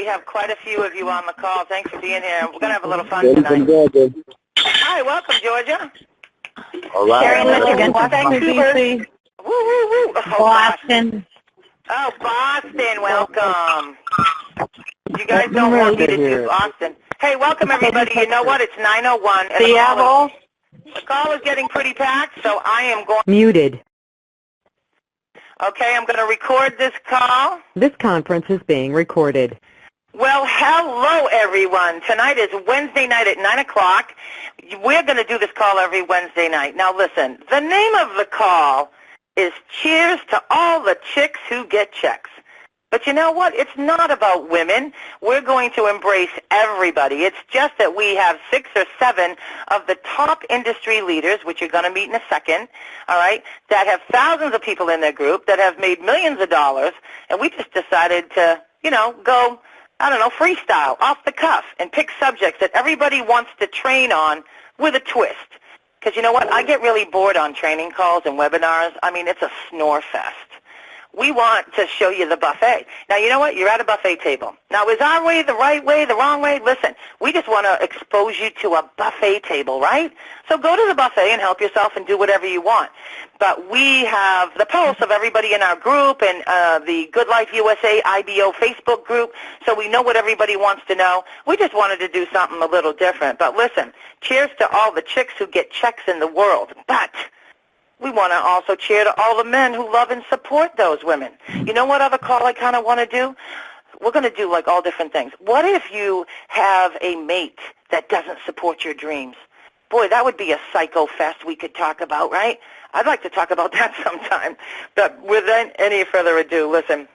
we have quite a few of you on the call. Thanks for being here. We're going to have a little fun tonight. Hi, welcome, Georgia. All right. Sharon, Michigan, Vancouver, Woo, woo, woo. Oh, Boston. Oh, Boston, welcome. You guys don't want me to do Boston. Hey, welcome, everybody. You know what? It's 9:01. And Seattle. The call is getting pretty packed, so I am going. Muted. Okay, I'm going to record this call. This conference is being recorded. Well, hello, everyone. Tonight is Wednesday night at 9 o'clock. We're going to do this call every Wednesday night. Now, listen, the name of the call is Cheers to All the Chicks Who Get Checks. But you know what? It's not about women. We're going to embrace everybody. It's just that we have 6 or 7 of the top industry leaders, which you're going to meet in a second, all right, that have thousands of people in their group, that have made millions of dollars, and we just decided to, you know, go, I don't know, freestyle, off the cuff, and pick subjects that everybody wants to train on with a twist. Because you know what? I get really bored on training calls and webinars. I mean, it's a snore fest. We want to show you the buffet. Now, you know what? You're at a buffet table. Now, is our way the right way, the wrong way? Listen, we just want to expose you to a buffet table, right? So go to the buffet and help yourself and do whatever you want. But we have the pulse of everybody in our group and the Goodlife USA IBO Facebook group, so we know what everybody wants to know. We just wanted to do something a little different. But listen, cheers to all the chicks who get checks in the world. But we want to also cheer to all the men who love and support those women. You know what other call I kind of want to do? We're going to do like all different things. What if you have a mate that doesn't support your dreams? Boy, that would be a psycho fest we could talk about, right? I'd like to talk about that sometime. But without any further ado, listen,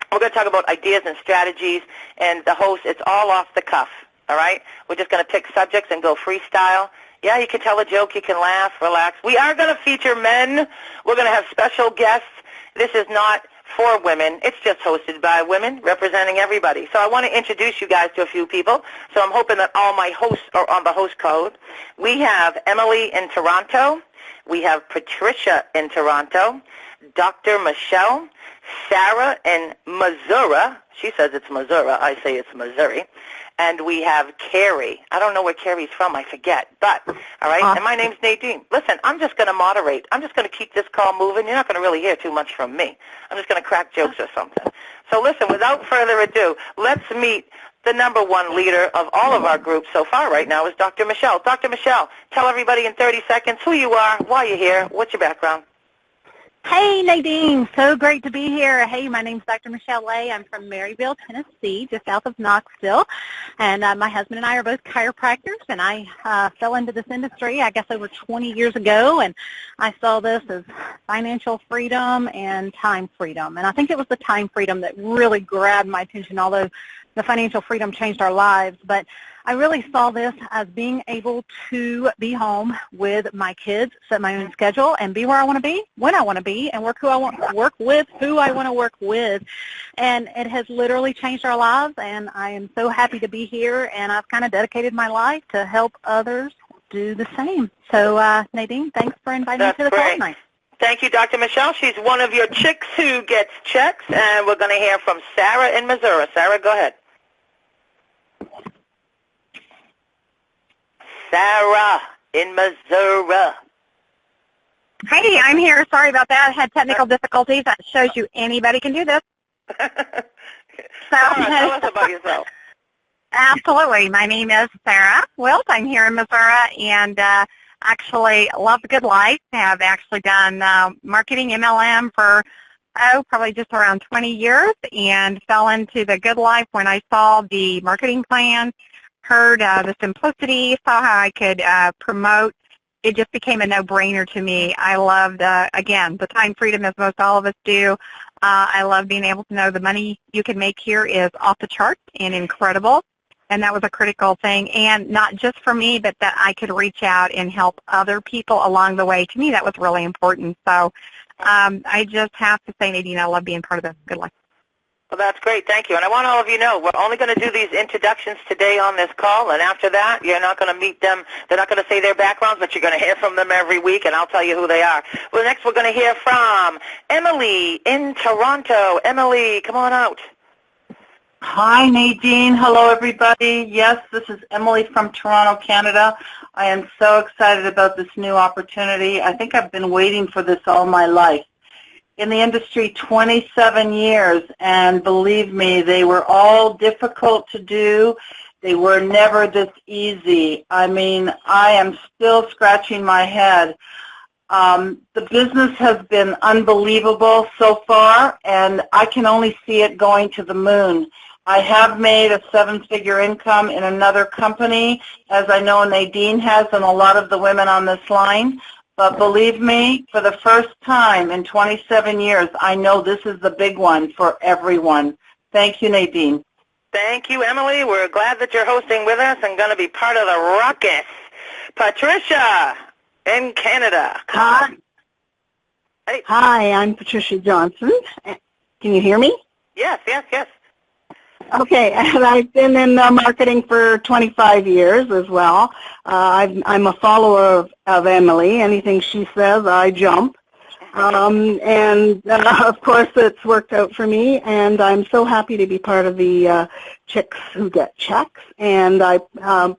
we're going to talk about ideas and strategies, and the host, it's all off the cuff, all right? We're just going to pick subjects and go freestyle. Yeah, you can tell a joke, you can laugh, relax. We are going to feature men. We're going to have special guests. This is not for women. It's just hosted by women representing everybody. So I want to introduce you guys to a few people. So I'm hoping that all my hosts are on the host code. We have Emily in Toronto. We have Patricia in Toronto. Dr. Michelle. Sarah in Missouri. She says it's Missouri. I say it's Missouri. And we have Carrie. I don't know where Carrie's from. I forget. But, all right, and my name's Nadine. Listen, I'm just going to moderate. I'm just going to keep this call moving. You're not going to really hear too much from me. I'm just going to crack jokes or something. So listen, without further ado, let's meet the #1 leader of all of our groups so far right now is Dr. Michelle. Dr. Michelle, tell everybody in 30 seconds who you are, why you're here, what's your background. Hey, Nadine. So great to be here. Hey, my name's Dr. Michelle Lay. I'm from Maryville, Tennessee, just south of Knoxville. And my husband and I are both chiropractors, and I fell into this industry, I guess, over 20 years ago, and I saw this as financial freedom and time freedom. And I think it was the time freedom that really grabbed my attention, although the financial freedom changed our lives. But I really saw this as being able to be home with my kids, set my own schedule, and be where I want to be, when I want to be, and work who I want to work with, who I want to work with. And it has literally changed our lives, and I am so happy to be here, and I've kind of dedicated my life to help others do the same. So, Nadine, thanks for inviting me to the call tonight. Thank you, Dr. Michelle. She's one of your chicks who gets checks, and we're going to hear from Sarah in Missouri. Sarah, go ahead. Sarah in Missouri. Hey, I'm here. Sorry about that. I had technical difficulties. That shows you anybody can do this. Sarah, tell us about yourself. Absolutely. My name is Sarah Wilt. I'm here in Missouri, and actually love the good life. Have actually done marketing MLM for, probably just around 20 years, and fell into the good life when I saw the marketing plan, heard the simplicity, saw how I could promote. It just became a no-brainer to me. I loved, again, the time freedom, as most all of us do. I love being able to know the money you can make here is off the charts and incredible, and that was a critical thing. And not just for me, but that I could reach out and help other people along the way. To me, that was really important. So I just have to say, Nadine, I love being part of the Good Life. Well, that's great. Thank you. And I want all of you to know, we're only going to do these introductions today on this call, and after that, you're not going to meet them. They're not going to say their backgrounds, but you're going to hear from them every week, and I'll tell you who they are. Well, next we're going to hear from Emily in Toronto. Emily, come on out. Hi, Nadine. Hello, everybody. Yes, this is Emily from Toronto, Canada. I am so excited about this new opportunity. I think I've been waiting for this all my life. In the industry, 27 years, and believe me, they were all difficult to do. They were never this easy. I mean, I am still scratching my head. The business has been unbelievable so far, and I can only see it going to the moon. I have made a seven-figure income in another company, as I know Nadine has and a lot of the women on this line. But believe me, for the first time in 27 years, I know this is the big one for everyone. Thank you, Nadine. Thank you, Emily. We're glad that you're hosting with us and going to be part of the ruckus. Patricia in Canada. Hi. Hey. Hi, I'm Patricia Johnson. Can you hear me? Yes. Okay, and I've been in marketing for 25 years as well. I'm a follower of Emily. Anything she says, I jump. Of course, it's worked out for me, and I'm so happy to be part of the Chicks Who Get Checks. And I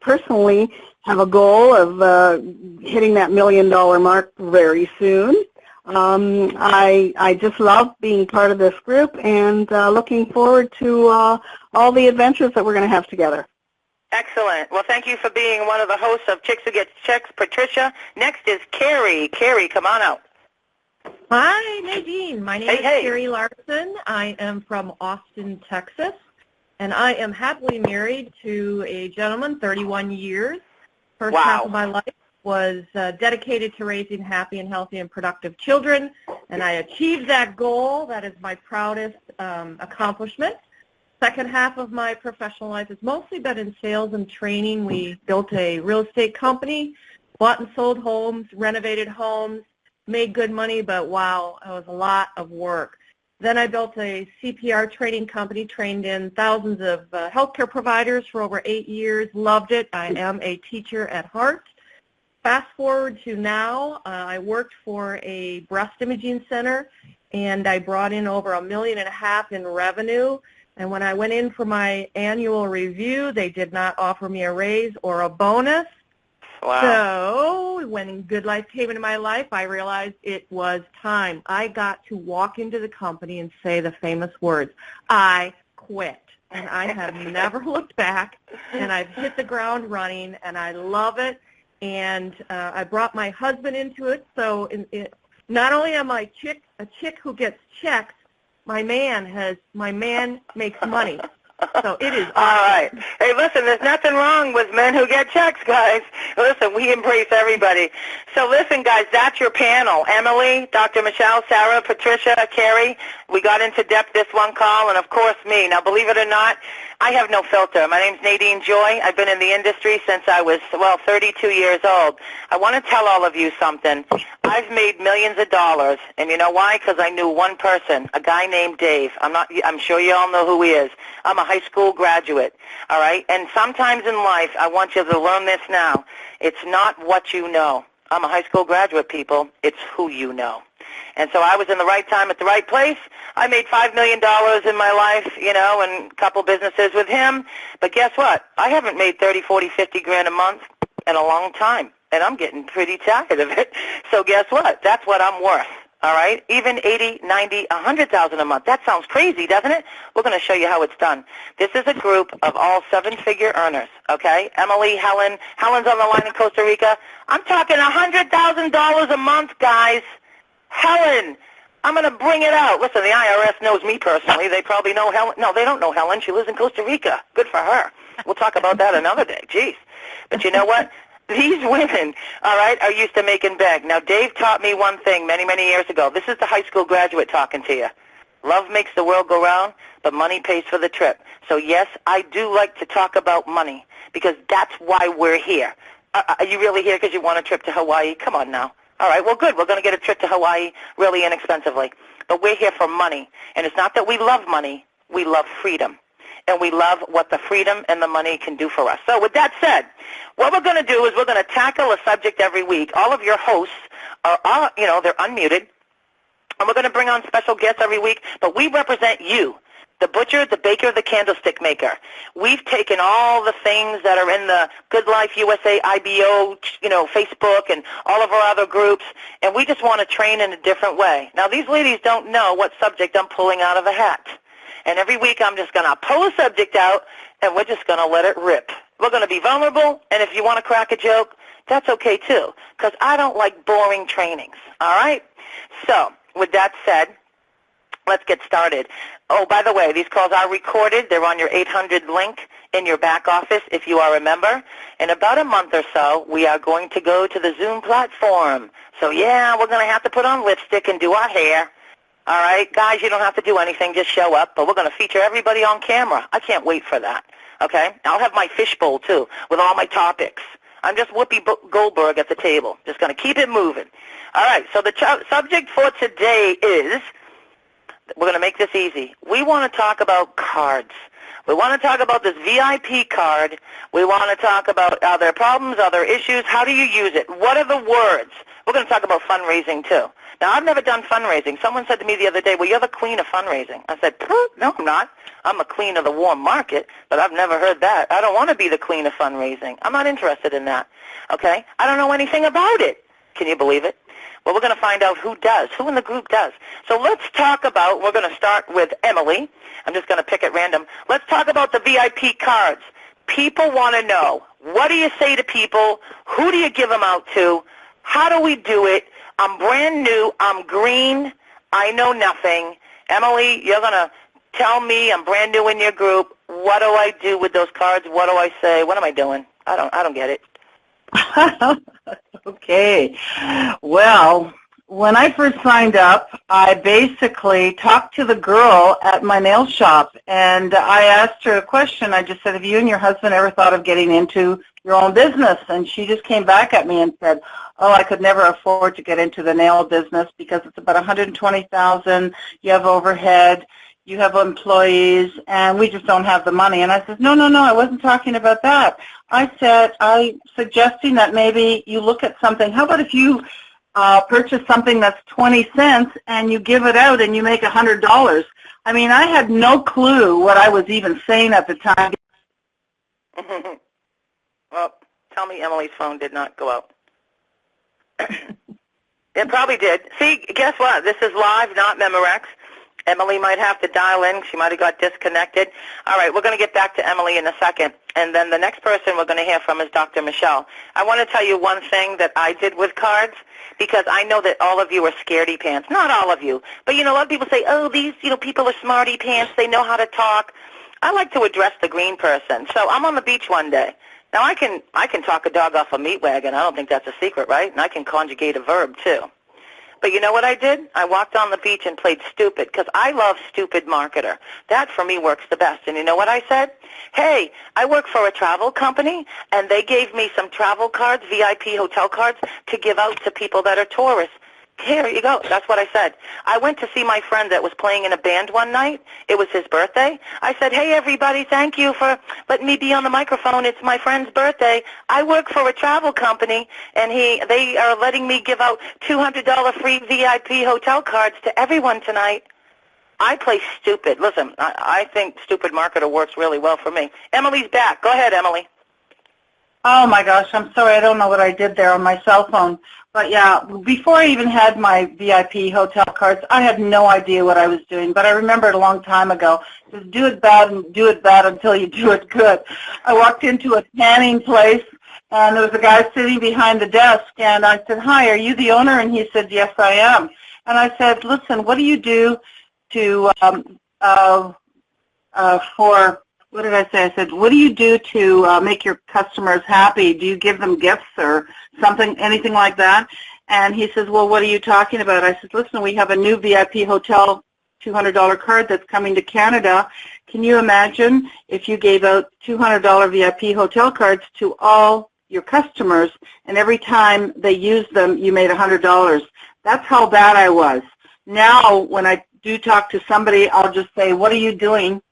personally have a goal of hitting that $1 million mark very soon. I just love being part of this group and looking forward to all the adventures that we're going to have together. Excellent. Well, thank you for being one of the hosts of Chicks Who Get Checks, Patricia. Next is Carrie. Carrie, come on out. Hi, Nadine. My name is Carrie Larson. I am from Austin, Texas, and I am happily married to a gentleman, 31 years. First half of my life was dedicated to raising happy and healthy and productive children, and I achieved that goal. That is my proudest accomplishment. Second half of my professional life has mostly been in sales and training. We built a real estate company, bought and sold homes, renovated homes, made good money, but wow, it was a lot of work. Then I built a CPR training company, trained in thousands of healthcare providers for over 8 years, loved it. I am a teacher at heart. Fast forward to now, I worked for a breast imaging center, and I brought in over $1.5 million in revenue. And when I went in for my annual review, they did not offer me a raise or a bonus. Wow. So when Goodlife came into my life, I realized it was time. I got to walk into the company and say the famous words, I quit. And I have never looked back, and I've hit the ground running, and I love it. And I brought my husband into it. So not only am I a chick who gets checks, my man makes money. So it is awesome. All right. Hey, listen, there's nothing wrong with men who get checks, guys. Listen, we embrace everybody. So listen, guys, that's your panel. Emily, Dr. Michelle, Sarah, Patricia, Carrie. We got into depth this one call, and, of course, me. Now, believe it or not, I have no filter. My name's Nadine Joy. I've been in the industry since I was, 32 years old. I want to tell all of you something. I've made millions of dollars, and you know why? Because I knew one person, a guy named Dave. I'm sure you all know who he is. I'm a high school graduate, all right? And sometimes in life, I want you to learn this now. It's not what you know. I'm a high school graduate, people. It's who you know. And so I was in the right time at the right place. I made $5 million in my life, and a couple businesses with him. But guess what? I haven't made 30, 40, 50 grand a month in a long time, and I'm getting pretty tired of it. So guess what? That's what I'm worth. All right, even 80, 90, 100,000 a month. That sounds crazy, doesn't it? We're going to show you how it's done. This is a group of all seven-figure earners, okay? Emily, Helen's on the line in Costa Rica. I'm talking $100,000 a month, guys. Helen, I'm going to bring it out. Listen, the IRS knows me personally. They probably know Helen. No, they don't know Helen. She lives in Costa Rica. Good for her. We'll talk about that another day. Jeez. But you know what? These women, all right, are used to making bank. Now, Dave taught me one thing many, many years ago. This is the high school graduate talking to you. Love makes the world go round, but money pays for the trip. So, yes, I do like to talk about money because that's why we're here. Are you really here because you want a trip to Hawaii? Come on now. All right, well, good. We're going to get a trip to Hawaii really inexpensively. But we're here for money. And it's not that we love money. We love freedom. And we love what the freedom and the money can do for us. So with that said, what we're going to do is we're going to tackle a subject every week. All of your hosts are they're unmuted. And we're going to bring on special guests every week. But we represent you. the butcher, the baker, the candlestick maker. We've taken all the things that are in the Goodlife USA, IBO, Facebook, and all of our other groups, and we just want to train in a different way. Now, these ladies don't know what subject I'm pulling out of a hat. And every week I'm just going to pull a subject out, and we're just going to let it rip. We're going to be vulnerable, and if you want to crack a joke, that's okay too, because I don't like boring trainings, all right? So, with that said, let's get started. Oh, by the way, these calls are recorded. They're on your 800 link in your back office if you are a member. In about a month or so, we are going to go to the Zoom platform. So, yeah, we're going to have to put on lipstick and do our hair. All right, guys, you don't have to do anything. Just show up. But we're going to feature everybody on camera. I can't wait for that, okay? I'll have my fishbowl, too, with all my topics. I'm just Whoopi Goldberg at the table. Just going to keep it moving. All right, so the subject for today is, we're going to make this easy. We want to talk about cards. We want to talk about this VIP card. We want to talk about, are there problems, are there issues? How do you use it? What are the words? We're going to talk about fundraising, too. Now, I've never done fundraising. Someone said to me the other day, well, you're the queen of fundraising. I said, no, I'm not. I'm a queen of the warm market, but I've never heard that. I don't want to be the queen of fundraising. I'm not interested in that, okay? I don't know anything about it. Can you believe it? Well, we're going to find out who does, who in the group does. So let's talk about, we're going to start with Emily. I'm just going to pick at random. Let's talk about the VIP cards. People want to know, what do you say to people? Who do you give them out to? How do we do it? I'm brand new. I'm green. I know nothing. Emily, you're going to tell me, I'm brand new in your group. What do I do with those cards? What do I say? What am I doing? I don't get it. Okay. Well, when I first signed up, I basically talked to the girl at my nail shop, and I asked her a question. I just said, have you and your husband ever thought of getting into your own business? And she just came back at me and said, oh, I could never afford to get into the nail business because it's about $120,000. You have overhead. You have employees, and we just don't have the money. And I said, no, I wasn't talking about that. I said, I'm suggesting that maybe you look at something. How about if you purchase something that's 20 cents and you give it out and you make $100? I mean, I had no clue what I was even saying at the time. Well, tell me Emily's phone did not go out. It probably did. See, guess what? This is live, not Memorex. Emily might have to dial in. She might have got disconnected. All right, we're going to get back to Emily in a second. And then the next person we're going to hear from is Dr. Michelle. I want to tell you one thing that I did with cards, because I know that all of you are scaredy pants. Not all of you. But, a lot of people say, oh, these, people are smarty pants. They know how to talk. I like to address the green person. So I'm on the beach one day. Now, I can talk a dog off a meat wagon. I don't think that's a secret, right? And I can conjugate a verb, too. But you know what I did? I walked on the beach and played stupid, because I love stupid marketer. That, for me, works the best. And you know what I said? Hey, I work for a travel company, and they gave me some travel cards, VIP hotel cards, to give out to people that are tourists. Here you go. That's what I said. I went to see my friend that was playing in a band one night. It was his birthday. I said, hey, everybody, thank you for letting me be on the microphone. It's my friend's birthday. I work for a travel company, and they are letting me give out $200 free VIP hotel cards to everyone tonight. I play stupid. Listen, I think stupid marketer works really well for me. Emily's back. Go ahead, Emily. Oh, my gosh. I'm sorry. I don't know what I did there on my cell phone. But, yeah, before I even had my VIP hotel cards, I had no idea what I was doing. But I remember it a long time ago. Just do it bad and do it bad until you do it good. I walked into a tanning place, and there was a guy sitting behind the desk. And I said, hi, are you the owner? And he said, yes, I am. And I said, listen, what do you do to what did I say? I said, what do you do to make your customers happy? Do you give them gifts or something, anything like that? And he says, well, what are you talking about? I said, listen, we have a new VIP hotel $200 card that's coming to Canada. Can you imagine if you gave out $200 VIP hotel cards to all your customers, and every time they used them, you made $100? That's how bad I was. Now, when I do talk to somebody, I'll just say, what are you doing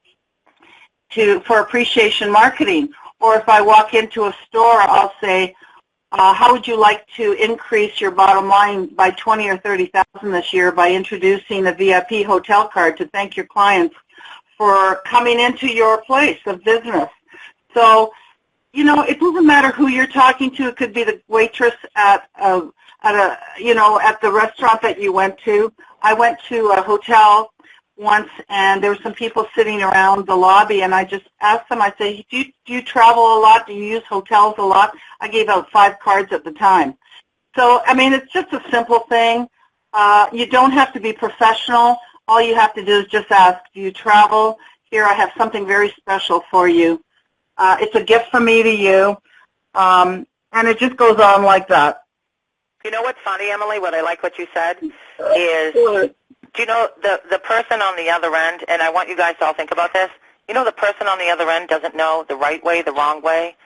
for appreciation marketing? Or if I walk into a store, I'll say, how would you like to increase your bottom line by 20 or 30,000 this year by introducing a VIP hotel card to thank your clients for coming into your place of business. So, you know, it doesn't matter who you're talking to. It could be the waitress at the restaurant that you went to. I went to a hotel once, and there were some people sitting around the lobby, and I just asked them, I said, do you travel a lot? Do you use hotels a lot? I gave out 5 cards at the time. So, I mean, it's just a simple thing. You don't have to be professional. All you have to do is just ask, do you travel? Here, I have something very special for you. It's a gift from me to you, and it just goes on like that. You know what's funny, Emily, what I like what you said is, do you know the person on the other end, and I want you guys to all think about this, you know the person on the other end doesn't know the right way, the wrong way,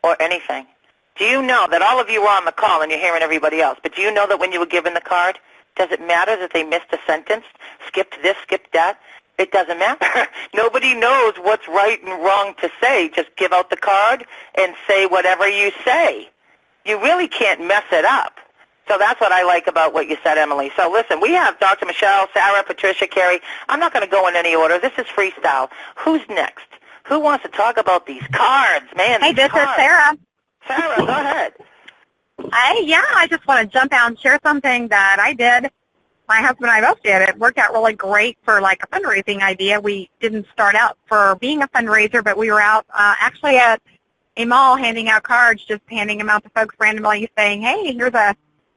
or anything. Do you know that all of you are on the call and you're hearing everybody else, but do you know that when you were given the card, does it matter that they missed a sentence, skipped this, skipped that? It doesn't matter. Nobody knows what's right and wrong to say. Just give out the card and say whatever you say. You really can't mess it up. So that's what I like about what you said, Emily. So listen, we have Dr. Michelle, Sarah, Patricia, Carrie. I'm not going to go in any order. This is freestyle. Who's next? Who wants to talk about these cards? Man, hey, this is Sarah. Sarah, go ahead. I just want to jump out and share something that I did. My husband and I both did. It worked out really great for like a fundraising idea. We didn't start out for being a fundraiser, but we were out actually at a mall handing out cards, just handing them out to folks randomly saying, hey, here's a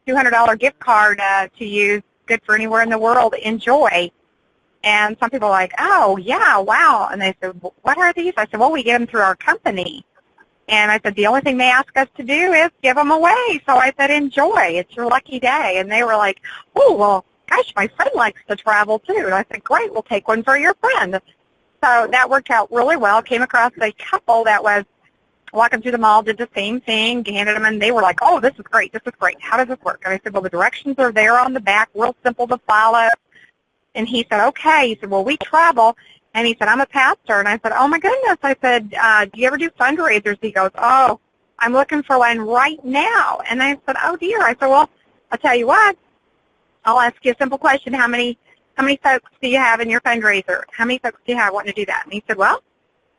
$200 gift card to use, good for anywhere in the world, enjoy. And some people are like, oh, yeah, wow. And they said, what are these? I said, well, we get them through our company. And I said, the only thing they ask us to do is give them away. So I said, enjoy. It's your lucky day. And they were like, oh, well, gosh, my friend likes to travel too. And I said, great, we'll take one for your friend. So that worked out really well. Came across a couple that was walking through the mall, did the same thing, handed them, and they were like, oh, this is great, this is great. How does this work? And I said, well, the directions are there on the back, real simple to follow. And he said, okay. He said, well, we travel. And he said, I'm a pastor. And I said, oh, my goodness. I said, do you ever do fundraisers? He goes, oh, I'm looking for one right now. And I said, oh, dear. I said, well, I'll tell you what. I'll ask you a simple question. How many folks do you have in your fundraiser? How many folks do you have wanting to do that? And he said, well,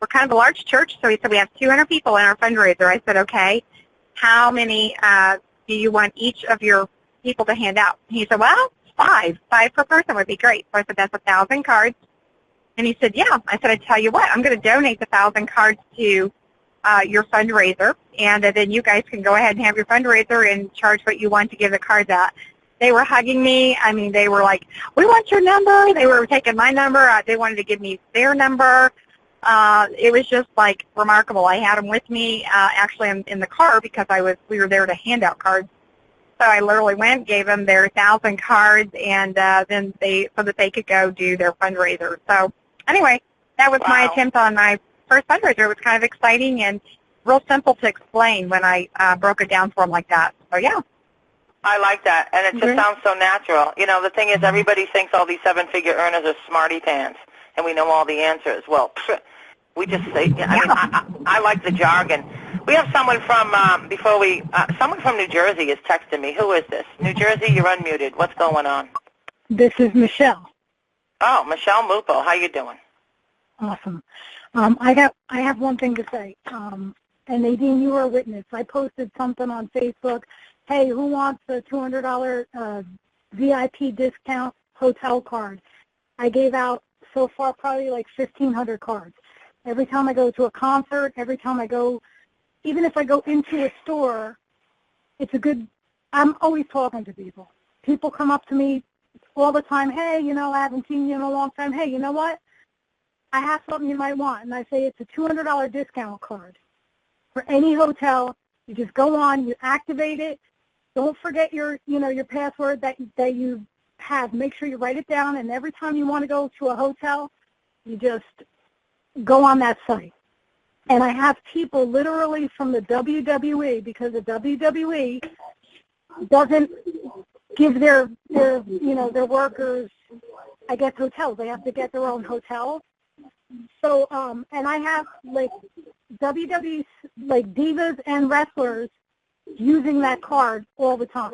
we're kind of a large church. So he said, we have 200 people in our fundraiser. I said, okay. How many do you want each of your people to hand out? And he said, well, 5. 5 per person would be great. So I said, that's 1,000 cards. And he said, yeah. I said, I tell you what, I'm going to donate the 1,000 cards to your fundraiser, and then you guys can go ahead and have your fundraiser and charge what you want to give the cards out. They were hugging me. I mean, they were like, we want your number. They were taking my number. They wanted to give me their number. It was just, like, remarkable. I had them with me, actually, in the car because we were there to hand out cards. So I literally went, gave them their 1,000 cards, and then so that they could go do their fundraiser. So anyway, that was my attempt on my first fundraiser. It was kind of exciting and real simple to explain when I broke it down for them like that. So, yeah. I like that, and it just sounds so natural. You know, the thing is, everybody thinks all these 7-figure earners are smarty pants, and we know all the answers. Well, we just say, I like the jargon. We have someone from, someone from New Jersey is texting me. Who is this? New Jersey, you're unmuted. What's going on? This is Michelle. Oh, Michelle Lupo. How you doing? Awesome. I have one thing to say. And Nadine, you were a witness. I posted something on Facebook. Hey, who wants a $200 VIP discount hotel card? I gave out so far probably like 1,500 cards. Every time I go to a concert, every time I go, even if I go into a store, I'm always talking to people. People come up to me all the time, hey, you know, I haven't seen you in a long time. Hey, you know what? I have something you might want. And I say it's a $200 discount card for any hotel. You just go on, you activate it. Don't forget your password that you have. Make sure you write it down, and every time you want to go to a hotel, you just go on that site. And I have people literally from the WWE, because the WWE doesn't give their workers, I guess, hotels. They have to get their own hotels. So, and I have like WWE, like divas and wrestlers using that card all the time.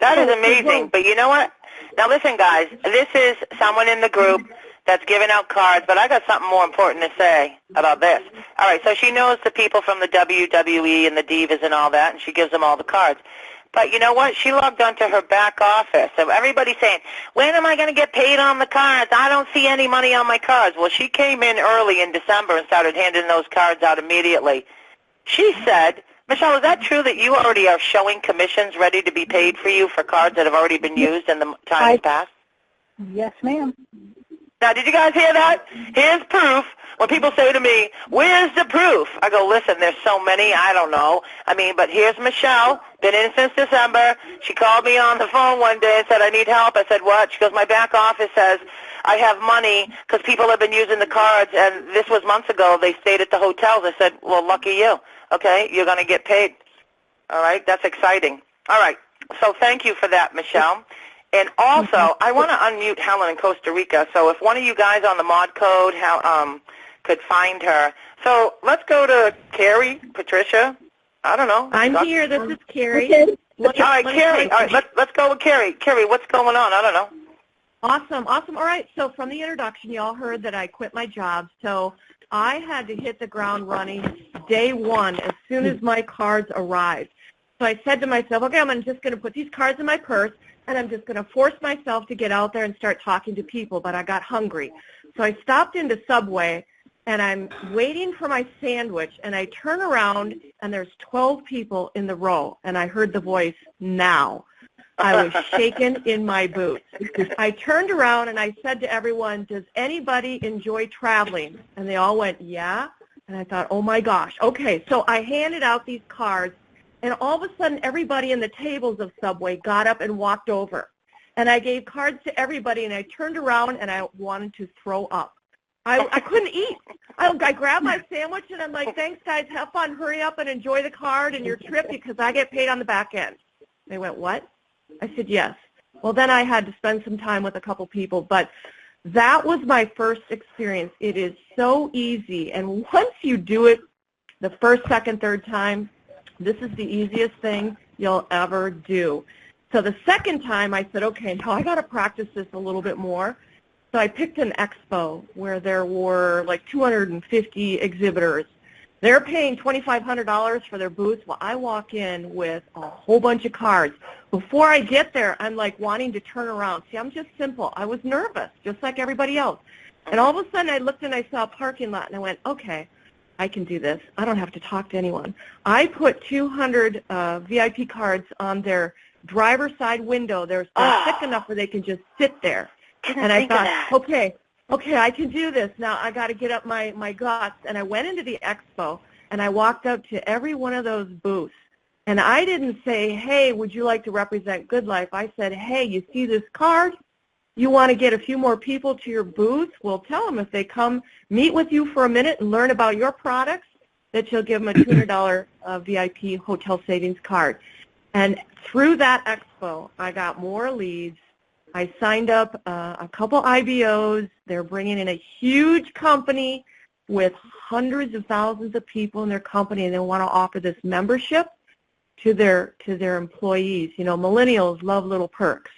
That is amazing. But you know what? Now listen, guys, this is someone in the group that's giving out cards, but I got something more important to say about this. All right, so she knows the people from the WWE and the Divas and all that, and she gives them all the cards. But you know what? She logged onto her back office. So everybody's saying, when am I going to get paid on the cards? I don't see any money on my cards. Well, she came in early in December and started handing those cards out immediately. She said, Michelle, is that true that you already are showing commissions ready to be paid for you for cards that have already been used in the times past? Yes, ma'am. Now, did you guys hear that? Here's proof. When people say to me, where's the proof? I go, listen, there's so many, I don't know. I mean, but here's Michelle, been in since December. She called me on the phone one day and said, I need help. I said, what? She goes, my back office says I have money because people have been using the cards, and this was months ago. They stayed at the hotels. I said, well, lucky you. Okay, you're going to get paid. All right, that's exciting. All right, so thank you for that, Michelle. And also, I want to unmute Helen in Costa Rica. So if one of you guys on the mod code could find her. So let's go to Carrie, Patricia. I don't know. I'm here. This is Carrie. Okay. All right, Carrie. All right, let's go with Carrie. Carrie, what's going on? I don't know. Awesome. All right, so from the introduction, you all heard that I quit my job. So I had to hit the ground running day one as soon as my cards arrived. So I said to myself, okay, I'm just going to put these cards in my purse, and I'm just going to force myself to get out there and start talking to people, but I got hungry. So I stopped into Subway, and I'm waiting for my sandwich, and I turn around, and there's 12 people in the row, and I heard the voice, now. I was shaken in my boots. I turned around, and I said to everyone, does anybody enjoy traveling? And they all went, yeah. And I thought, oh, my gosh. Okay, so I handed out these cards, and all of a sudden, everybody in the tables of Subway got up and walked over. And I gave cards to everybody, and I turned around, and I wanted to throw up. I couldn't eat. I grabbed my sandwich, and I'm like, thanks, guys. Have fun. Hurry up and enjoy the card and your trip because I get paid on the back end. They went, what? I said, yes. Well, then I had to spend some time with a couple people, but that was my first experience. It is so easy, and once you do it the first, second, third time, this is the easiest thing you'll ever do. So the second time I said, okay, now I got to practice this a little bit more. So I picked an expo where there were like 250 exhibitors. They're paying $2,500 for their booth. Well, I walk in with a whole bunch of cards. Before I get there, I'm like wanting to turn around. See, I'm just simple. I was nervous, just like everybody else. And all of a sudden I looked and I saw a parking lot, and I went, okay, I can do this. I don't have to talk to anyone. I put 200 VIP cards on their driver's side window. They're thick enough where they can just sit there. And I thought, okay, I can do this. Now I got to get up my guts. And I went into the expo, and I walked up to every one of those booths. And I didn't say, hey, would you like to represent Goodlife? I said, hey, you see this card? You want to get a few more people to your booth? Well, tell them if they come meet with you for a minute and learn about your products, that you'll give them a $200 VIP hotel savings card. And through that expo, I got more leads. I signed up a couple IBOs. They're bringing in a huge company with hundreds of thousands of people in their company, and they want to offer this membership to their employees. You know, millennials love little perks,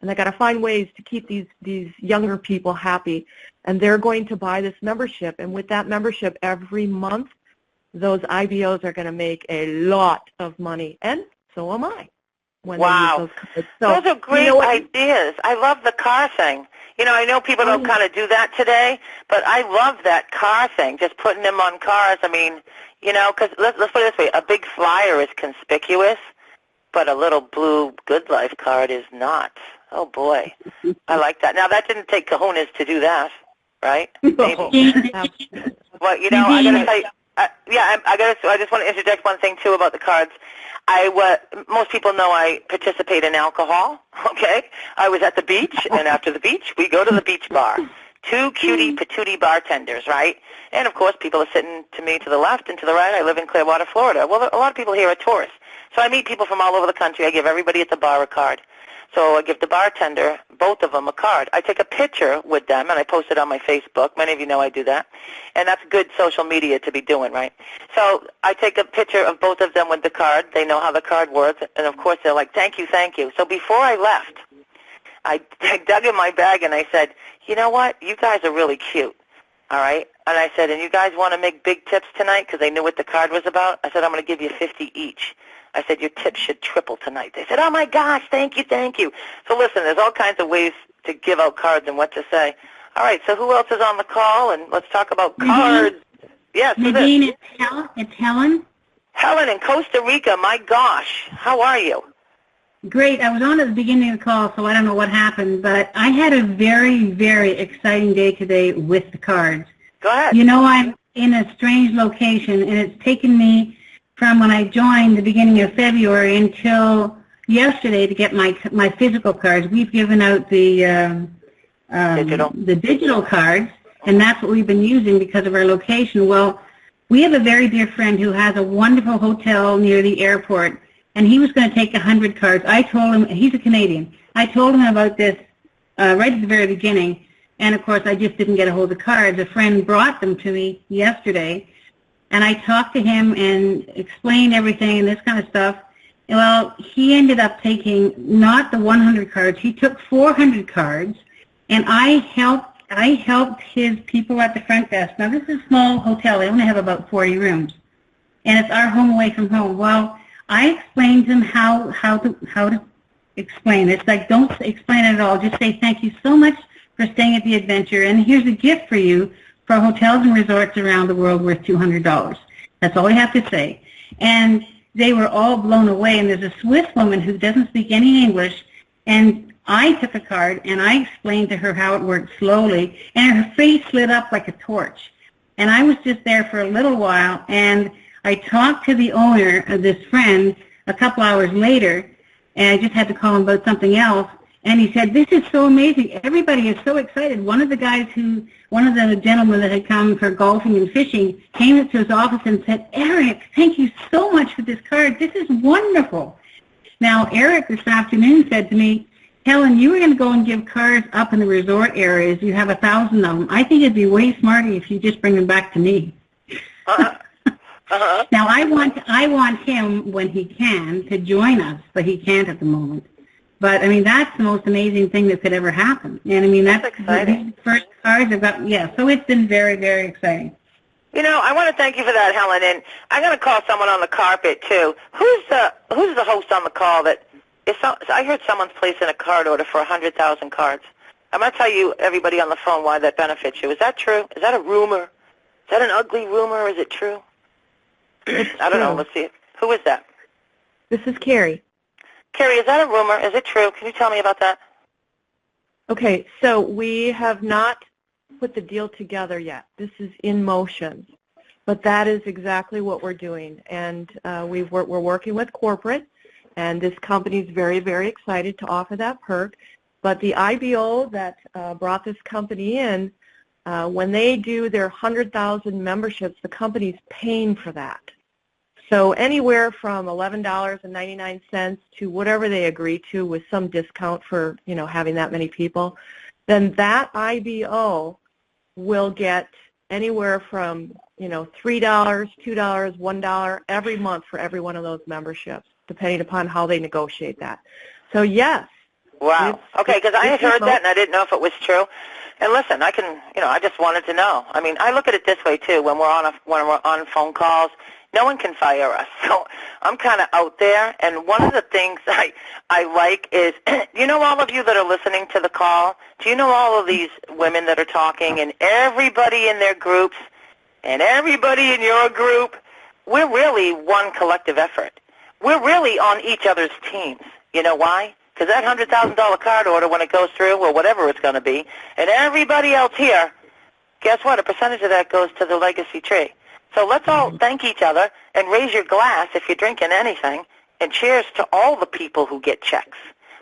and they got to find ways to keep these younger people happy. And they're going to buy this membership, and with that membership, every month, those IBOs are going to make a lot of money, and so am I. Wow. So, those are great ideas. I love the car thing. You know, I know people don't kind of do that today, but I love that car thing, just putting them on cars. I mean, you know, because let's put it this way. A big flyer is conspicuous, but a little blue Goodlife card is not. Oh, boy. I like that. Now, that didn't take kahunas to do that, right? Maybe. Well, you know, I got to tell you, I just want to interject one thing, too, about the cards. Most people know I participate in alcohol, okay? I was at the beach, and after the beach, we go to the beach bar. Two cutie patootie bartenders, right? And, of course, people are sitting to me to the left and to the right. I live in Clearwater, Florida. Well, a lot of people here are tourists. So I meet people from all over the country. I give everybody at the bar a card. So I give the bartender, both of them, a card. I take a picture with them, and I post it on my Facebook. Many of you know I do that. And that's good social media to be doing, right? So I take a picture of both of them with the card. They know how the card works. And, of course, they're like, thank you, thank you. So before I left, I dug in my bag and I said, you know what? You guys are really cute, all right? And I said, and you guys want to make big tips tonight because they knew what the card was about? I said, I'm going to give you 50 each. I said, your tips should triple tonight. They said, oh, my gosh, thank you, thank you. So listen, there's all kinds of ways to give out cards and what to say. All right, so who else is on the call? And let's talk about cards. Yes, Nadine, it's Helen. Helen in Costa Rica, my gosh. How are you? Great. I was on at the beginning of the call, so I don't know what happened, but I had a very, very exciting day today with the cards. Go ahead. You know, I'm in a strange location, and it's taken me from when I joined the beginning of February until yesterday to get my physical cards. We've given out the digital cards, and that's what we've been using because of our location. Well, we have a very dear friend who has a wonderful hotel near the airport, and he was going to take 100 cards. I told him, he's a Canadian, I told him about this right at the very beginning, and of course I just didn't get a hold of the cards. A friend brought them to me yesterday, and I talked to him and explained everything and this kind of stuff. Well, he ended up taking not the 100 cards, he took 400 cards, and I helped his people at the front desk. Now, this is a small hotel. They only have about 40 rooms, and it's our home away from home. Well, I explained to him how to explain it. It's like, don't explain it at all. Just say, thank you so much for staying at the adventure, and here's a gift for you for hotels and resorts around the world worth $200. That's all I have to say. And they were all blown away, and there's a Swiss woman who doesn't speak any English, and I took a card, and I explained to her how it worked slowly, and her face lit up like a torch. And I was just there for a little while, and I talked to the owner of this friend a couple hours later, and I just had to call him about something else, and he said, this is so amazing. Everybody is so excited. One of the gentlemen that had come for golfing and fishing came into his office and said, Eric, thank you so much for this card. This is wonderful. Now, Eric this afternoon said to me, Helen, you were going to go and give cards up in the resort areas. You have 1,000 of them. I think it'd be way smarter if you just bring them back to me. Now, I want him, when he can, to join us, but he can't at the moment. But, I mean, that's the most amazing thing that could ever happen. And, I mean, that's exciting. The first cards I've got, yeah, so it's been very, very exciting. You know, I want to thank you for that, Helen, and I'm going to call someone on the carpet, too. Who's the host on the call that I heard someone's placing a card order for 100,000 cards. I'm going to tell you, everybody on the phone, why that benefits you. Is that true? Is that a rumor? Is that an ugly rumor, or is it true? I don't know. Let's see. Who is that? This is Carrie. Carrie, is that a rumor? Is it true? Can you tell me about that? Okay, so we have not put the deal together yet. This is in motion. But that is exactly what we're doing. And we're working with corporate, and this company is very, very excited to offer that perk. But the IBO that brought this company in, when they do their 100,000 memberships, the company's paying for that. So anywhere from $11.99 to whatever they agree to with some discount for, you know, having that many people, then that IBO will get anywhere from, you know, $3, $2, $1 every month for every one of those memberships, depending upon how they negotiate that. So yes. Wow. Okay, because I had heard that and I didn't know if it was true. And listen, I just wanted to know. I mean, I look at it this way too. When we're on phone calls, no one can fire us. So I'm kind of out there. And one of the things I like is, you know, all of you that are listening to the call, do you know all of these women that are talking, and everybody in their groups and everybody in your group, we're really one collective effort. We're really on each other's teams. You know why? Because that $100,000 card order, when it goes through, or whatever it's going to be, and everybody else here, guess what? A percentage of that goes to the legacy tree. So let's all thank each other and raise your glass if you're drinking anything, and cheers to all the people who get checks,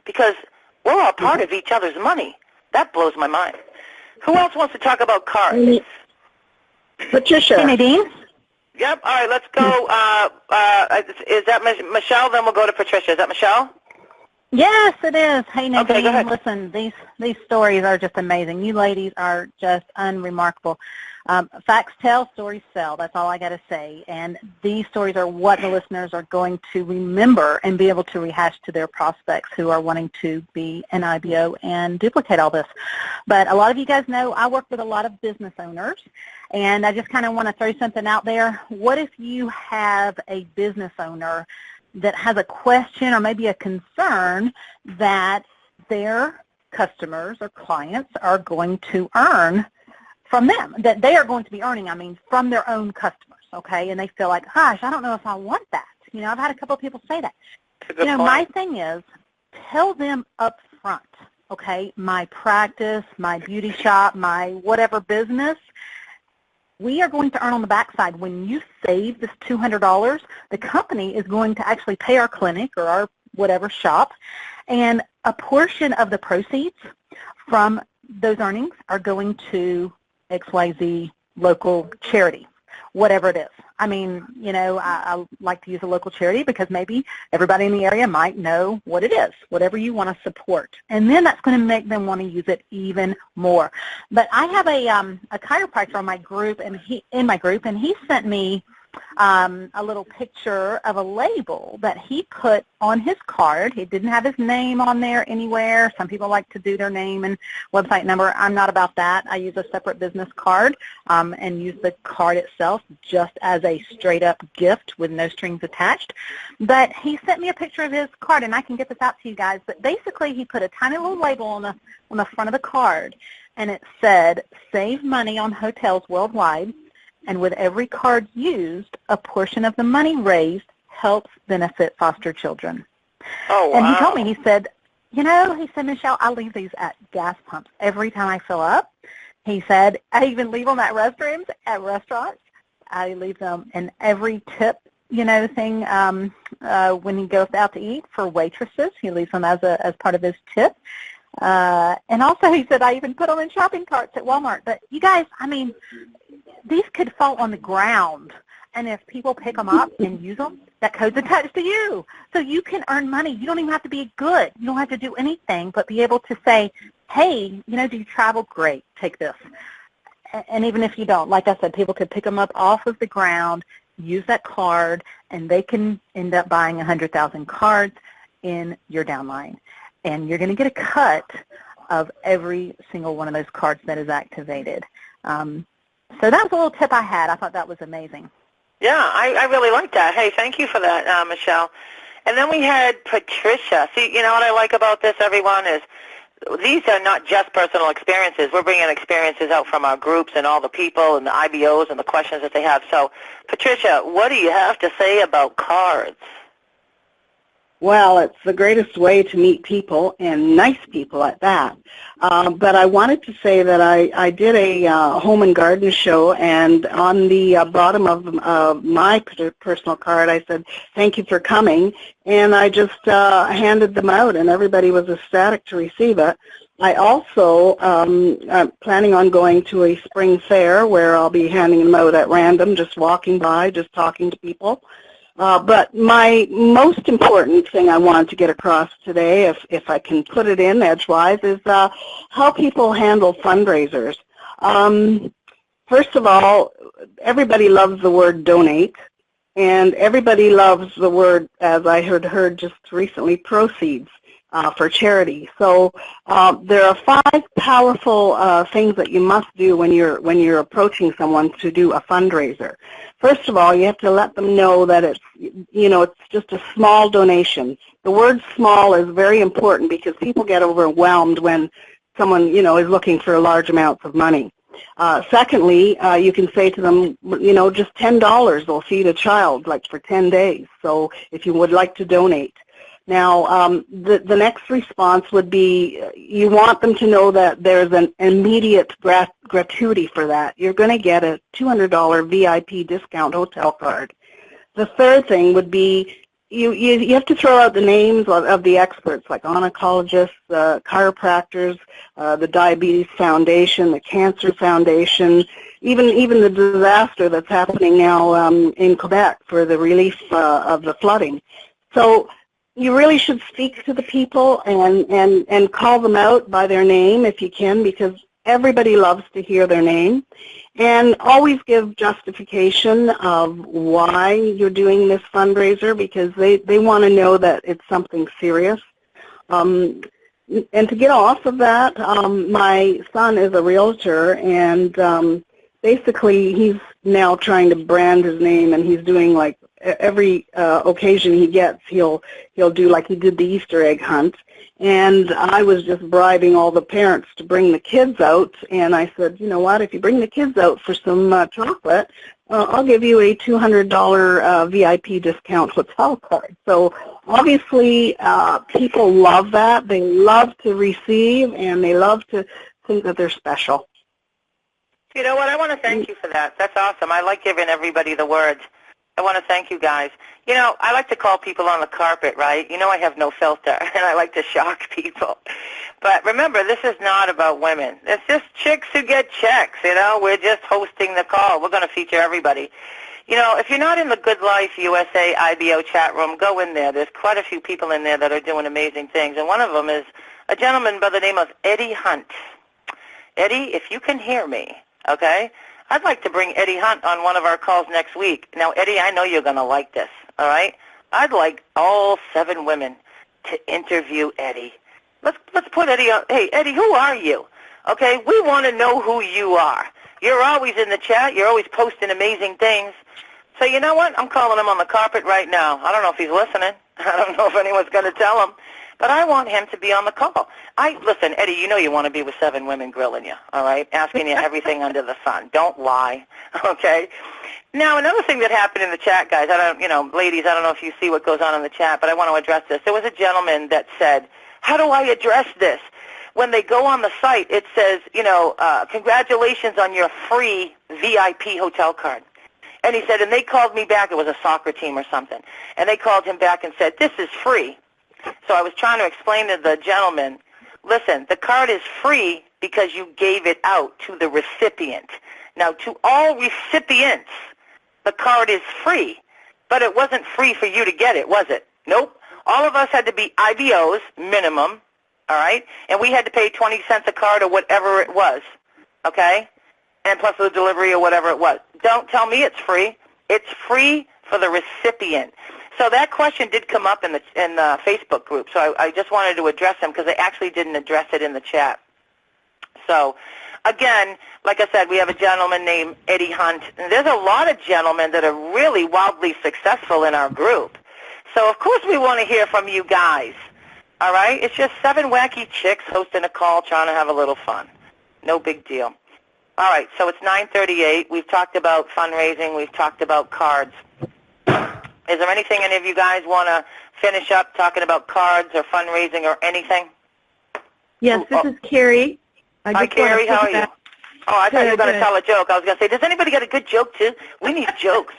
because we're all part of each other's money. That blows my mind. Who else wants to talk about cards? Patricia. Hey, Nadine. Yep. All right, let's go. Is that Michelle? Then we'll go to Patricia. Is that Michelle? Yes, it is. Hey, Nadine, okay, go ahead. Listen, these stories are just amazing. You ladies are just unremarkable. Facts tell, stories sell. That's all I got to say. And these stories are what the listeners are going to remember and be able to rehash to their prospects who are wanting to be an IBO and duplicate all this. But a lot of you guys know I work with a lot of business owners, and I just kind of want to throw something out there. What if you have a business owner that has a question or maybe a concern that their customers or clients are going to earn from them, that they are going to be earning, from their own customers, okay? And they feel like, gosh, I don't know if I want that. I've had a couple of people say that. My thing is, tell them up front, okay, my practice, my beauty shop, my whatever business, we are going to earn on the backside. When you save this $200, the company is going to actually pay our clinic or our whatever shop, and a portion of the proceeds from those earnings are going to XYZ local charity, whatever it is. I like to use a local charity because maybe everybody in the area might know what it is, whatever you want to support. And then that's going to make them want to use it even more. But I have a chiropractor in my group, and he sent me a little picture of a label that he put on his card. He didn't have his name on there anywhere. Some people like to do their name and website number. I'm not about that. I use a separate business card and use the card itself just as a straight-up gift with no strings attached. But he sent me a picture of his card, and I can get this out to you guys. But basically, he put a tiny little label on the front of the card, and it said, "Save money on hotels worldwide. And with every card used, a portion of the money raised helps benefit foster children." Oh, wow. And he told me, he said, Michelle, I leave these at gas pumps every time I fill up. He said, I even leave them at restrooms, at restaurants. I leave them in every tip, thing when he goes out to eat for waitresses. He leaves them as part of his tip. And also he said, I even put them in shopping carts at Walmart. But you guys, these could fall on the ground, and if people pick them up and use them, that code's attached to you. So you can earn money. You don't even have to be good. You don't have to do anything but be able to say, hey, do you travel? Great, take this. And even if you don't, like I said, people could pick them up off of the ground, use that card, and they can end up buying 100,000 cards in your downline. And you're going to get a cut of every single one of those cards that is activated. So that was a little tip I had. I thought that was amazing. Yeah, I really like that. Hey, thank you for that, Michelle. And then we had Patricia. See, what I like about this, everyone, is these are not just personal experiences. We're bringing experiences out from our groups and all the people and the IBOs and the questions that they have. So, Patricia, what do you have to say about cards? Well, it's the greatest way to meet people, and nice people at that. But I wanted to say that I did a home and garden show, and on the bottom of my personal card, I said, thank you for coming, and I just handed them out, and everybody was ecstatic to receive it. I also am planning on going to a spring fair where I'll be handing them out at random, just walking by, just talking to people. But my most important thing I wanted to get across today, if I can put it in edgewise, is how people handle fundraisers. First of all, everybody loves the word donate, and everybody loves the word, as I heard just recently, proceeds for charity. So there are 5 powerful things that you must do when you're approaching someone to do a fundraiser. First of all, you have to let them know that it's just a small donation. The word small is very important because people get overwhelmed when someone, is looking for large amounts of money. Secondly, you can say to them, just $10 will feed a child, like for 10 days. So if you would like to donate. Now, the next response would be you want them to know that there's an immediate gratuity for that. You're going to get a $200 VIP discount hotel card. The third thing would be you have to throw out the names of the experts, like oncologists, chiropractors, the Diabetes Foundation, the Cancer Foundation, even the disaster that's happening now in Quebec for the relief of the flooding. So you really should speak to the people and call them out by their name if you can, because everybody loves to hear their name, and always give justification of why you're doing this fundraiser, because they want to know that it's something serious. And to get off of that, my son is a realtor, and basically he's now trying to brand his name, and he's doing like every occasion he gets, he'll do like he did the Easter egg hunt. And I was just bribing all the parents to bring the kids out, and I said, you know what, if you bring the kids out for some chocolate, I'll give you a $200 VIP discount hotel card. So obviously people love that. They love to receive, and they love to think that they're special. You know what, I want to thank you for that. That's awesome. I like giving everybody the words. I want to thank you guys. You know, I like to call people on the carpet, right? You know I have no filter, and I like to shock people. But remember, this is not about women. It's just chicks who get checks, you know. We're just hosting the call. We're going to feature everybody. You know, if you're not in the Goodlife USA IBO chat room, go in there. There's quite a few people in there that are doing amazing things, and one of them is a gentleman by the name of Eddie Hunt. Eddie, if you can hear me, okay, I'd like to bring Eddie Hunt on one of our calls next week. Now, Eddie, I know you're going to like this, all right? I'd like all 7 women to interview Eddie. Let's put Eddie on. Hey, Eddie, who are you? Okay, we want to know who you are. You're always in the chat. You're always posting amazing things. So you know what? I'm calling him on the carpet right now. I don't know if he's listening. I don't know if anyone's going to tell him. But I want him to be on the call. Listen, Eddie, you know you want to be with 7 women grilling you, all right, asking you everything under the sun. Don't lie, okay? Now, another thing that happened in the chat, guys, ladies, I don't know if you see what goes on in the chat, but I want to address this. There was a gentleman that said, how do I address this? When they go on the site, it says, congratulations on your free VIP hotel card. And he said, and they called me back. It was a soccer team or something. And they called him back and said, this is free. So I was trying to explain to the gentleman, listen, the card is free because you gave it out to the recipient. Now, to all recipients, the card is free, but it wasn't free for you to get it, was it? Nope. All of us had to be IBOs, minimum, all right? And we had to pay 20 cents a card or whatever it was, okay? And plus the delivery or whatever it was. Don't tell me it's free. It's free for the recipient. So that question did come up in the Facebook group, so I just wanted to address them because they actually didn't address it in the chat. So, again, like I said, we have a gentleman named Eddie Hunt, and there's a lot of gentlemen that are really wildly successful in our group. So, of course, we want to hear from you guys, all right? It's just 7 wacky chicks hosting a call trying to have a little fun. No big deal. All right, so it's 9:38. We've talked about fundraising. We've talked about cards. Is there anything any of you guys want to finish up talking about cards or fundraising or anything? Yes, this is Carrie. Hi, Carrie. How are you? Oh, I thought you were going to tell a joke. I was going to say, does anybody got a good joke, too? We need jokes.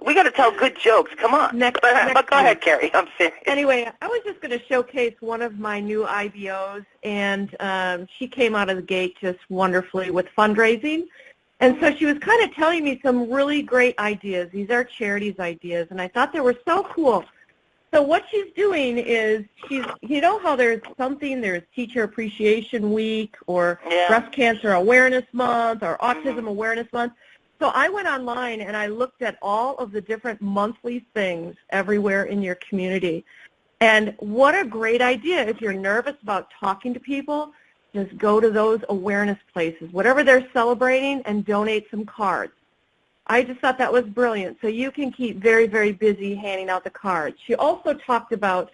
We got to tell good jokes. Come on. But go ahead, Carrie. I'm serious. Anyway, I was just going to showcase one of my new IBOs, and she came out of the gate just wonderfully with fundraising. And so she was kind of telling me some really great ideas. These are charities ideas, and I thought they were so cool. So what she's doing is you know how there's Teacher Appreciation Week or Breast Cancer Awareness Month or Autism Awareness Month. So I went online and I looked at all of the different monthly things everywhere in your community. And what a great idea. If you're nervous about talking to people, just go to those awareness places, whatever they're celebrating, and donate some cards. I just thought that was brilliant. So you can keep very, very busy handing out the cards. She also talked about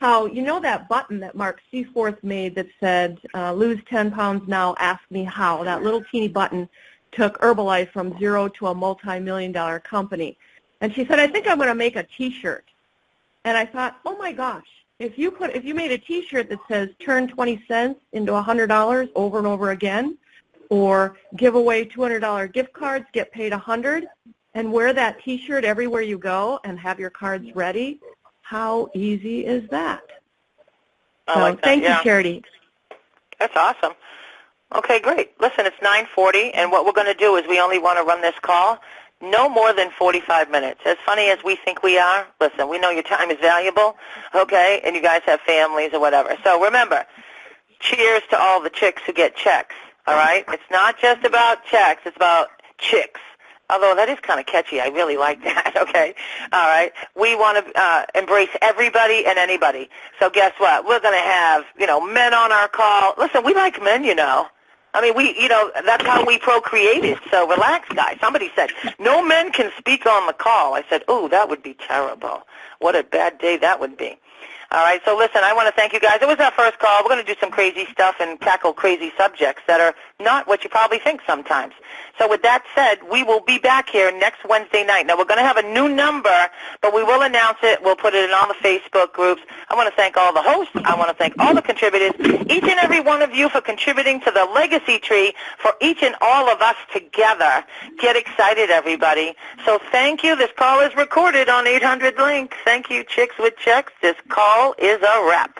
how, you know that button that Mark Seaforth made that said, lose 10 pounds now, ask me how. That little teeny button took Herbalife from 0 to a multi-million-dollar company. And she said, I think I'm going to make a T-shirt. And I thought, oh my gosh. If you made a T-shirt that says turn 20 cents into $100 over and over again, or give away $200 gift cards, get paid $100, and wear that T-shirt everywhere you go and have your cards ready, how easy is that? Thank you, Charity. That's awesome. Okay, great. Listen, it's 9:40, and what we're going to do is we only want to run this call no more than 45 minutes. As funny as we think we are, listen, we know your time is valuable, okay, and you guys have families or whatever. So remember, cheers to all the chicks who get checks, all right? It's not just about checks. It's about chicks. Although that is kind of catchy. I really like that, okay? All right. We want to embrace everybody and anybody. So guess what? We're going to have, men on our call. Listen, we like men, I mean, that's how we procreated. So relax, guys. Somebody said, no men can speak on the call. I said, oh, that would be terrible. What a bad day that would be. All right, so listen, I want to thank you guys. It was our first call. We're going to do some crazy stuff and tackle crazy subjects that are not what you probably think sometimes. So with that said, we will be back here next Wednesday night. Now, we're going to have a new number, but we will announce it. We'll put it in all the Facebook groups. I want to thank all the hosts. I want to thank all the contributors, each and every one of you for contributing to the legacy tree for each and all of us together. Get excited, everybody. So thank you. This call is recorded on 800 Link. Thank you, Chicks with Checks. This call is a wrap.